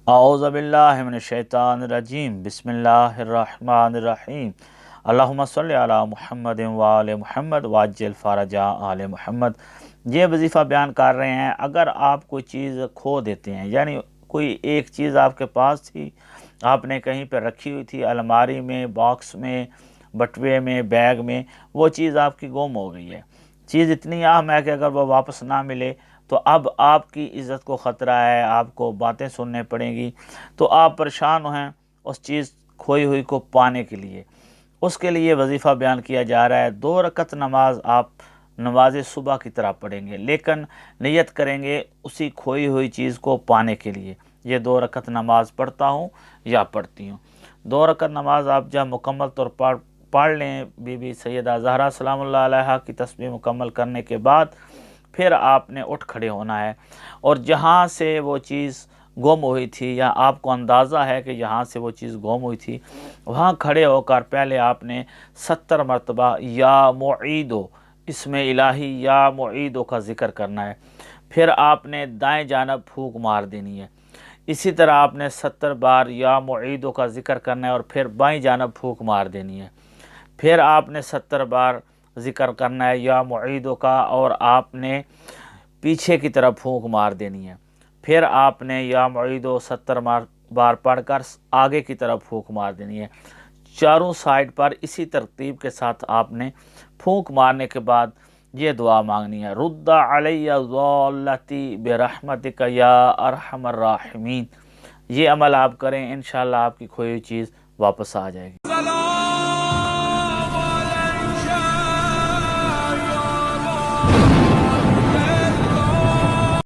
اعوذ باللہ من الشیطان الرجیم، بسم اللہ الرحمن الرحیم، اللہم صلی علی محمد وآل محمد وعجل فرج آل محمد۔ یہ وظیفہ بیان کر رہے ہیں، اگر آپ کوئی چیز کھو دیتے ہیں، یعنی کوئی ایک چیز آپ کے پاس تھی، آپ نے کہیں پہ رکھی ہوئی تھی، الماری میں، باکس میں، بٹوے میں، بیگ میں، وہ چیز آپ کی گم ہو گئی ہے۔ چیز اتنی اہم ہے کہ اگر وہ واپس نہ ملے تو اب آپ کی عزت کو خطرہ ہے، آپ کو باتیں سننے پڑیں گی، تو آپ پریشان ہیں اس چیز کھوئی ہوئی کو پانے کے لیے۔ اس کے لیے وظیفہ بیان کیا جا رہا ہے۔ 2 رکعت نماز آپ نماز صبح کی طرح پڑھیں گے، لیکن نیت کریں گے اسی کھوئی ہوئی چیز کو پانے کے لیے۔ یہ 2 رکعت نماز پڑھتا ہوں یا پڑھتی ہوں۔ 2 رکعت نماز آپ جب مکمل طور پر پڑھ لیں، بی بی سیدہ زہرا سلام اللہ علیہا کی تسبیح مکمل کرنے کے بعد پھر آپ نے اٹھ کھڑے ہونا ہے، اور جہاں سے وہ چیز گم ہوئی تھی یا آپ کو اندازہ ہے کہ یہاں سے وہ چیز گم ہوئی تھی، وہاں کھڑے ہو کر پہلے آپ نے 70 مرتبہ یا معیدو، اسم الہی یا معیدو کا ذکر کرنا ہے۔ پھر آپ نے دائیں جانب پھونک مار دینی ہے۔ اسی طرح آپ نے 70 بار یا معیدو کا ذکر کرنا ہے اور پھر بائیں جانب پھونک مار دینی ہے۔ پھر آپ نے 70 بار ذکر کرنا ہے یا معیدو کا، اور آپ نے پیچھے کی طرف پھونک مار دینی ہے۔ پھر آپ نے یا معیدو 70 بار پڑھ کر آگے کی طرف پھونک مار دینی ہے۔ چاروں سائڈ پر اسی ترتیب کے ساتھ آپ نے پھونک مارنے کے بعد یہ دعا مانگنی ہے، رد علی ضالتی برحمتک یا ارحم الراحمین۔ یہ عمل آپ کریں، انشاءاللہ آپ کی کھوئی ہوئی چیز واپس آ جائے گی۔